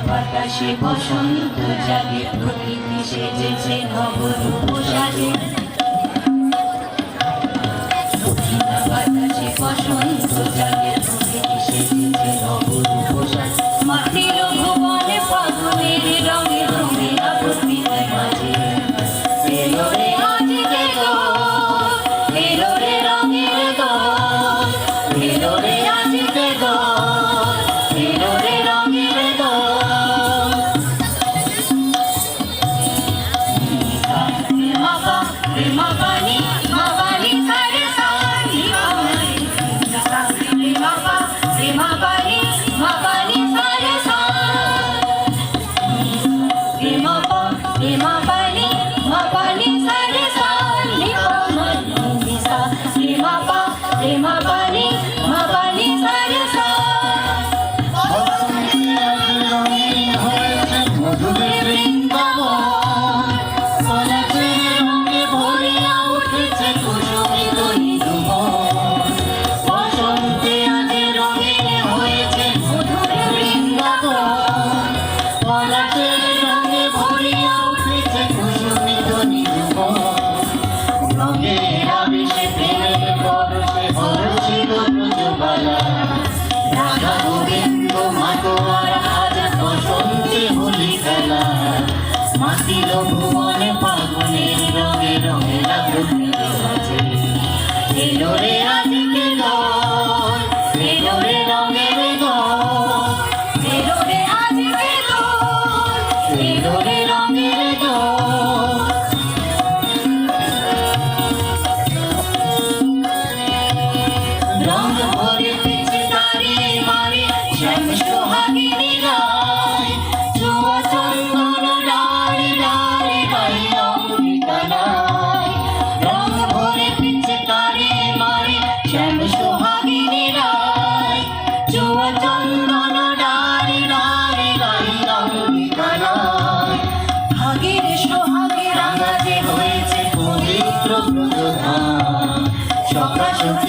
বাতাসে বসন্ত জাগে, প্রকৃতি সেজেছে নবরূপ সাজে। বাতাসে বসন্ত জাগে, প্রকৃতি সেজেছে নবরূপ সাজে। মাটির ভুবনে ফাগুনের রঙে রঙিনা প্রকৃতি মাঝে। এলো রে আজকে দোল, এলো রে রঙের দোল, এলো রে আজকে দোল, এলো রে রঙের দোল। মাপা রে মাপানি মাপানি সারে সানি মাপানি, রে মাপা রে মাপানি মাপানি সারে সানি, রে মাপা রে মাপানি মাপানি সারে সানি মাপানি সা, রে মাপা রে মাপানি মাপানি সারে সানি। মধুরে বৃন্দাবন, পলাশের রঙে ভরিয়া উঠেছে কুসুমিত নিধুমন। বসন্তে আজ রঙিন হয়েছে মধুরে বৃন্দাবন, পলাশের রঙে ভরিয়া উঠেছে কুসুমিত নিধুমন। রঙের আবেশে প্রেমের পরশে হরষিল ব্রজবালা, রাধা গোবিন্দ মাতোয়ারা আজ বসন্তে হোলি খেলা। মাতিল ভুবনে ফাগুনের রঙে রঙেরা প্রকৃতি মাঝে। এলো রে আজকে দোল, এলো রে রঙের দোল, এলো রে আজকে দোল, এলো রে রঙের দোল। রঙ ভরে পিচকারি মারে শ্যাম সোহাগিনী রায়, জুয়া চন্দন ডালি ডালি গাই অমৃতা নাই। রঙ ভরে পিচকারি মারে শ্যাম সোহাগিনী রায়, জুয়া চন্দন ডালি ডালি গাই অমৃতা নাই। ভাগের সোহাগে রাঙা যে হয়েছে পবিত্র ব্রতধাম, সকাশকে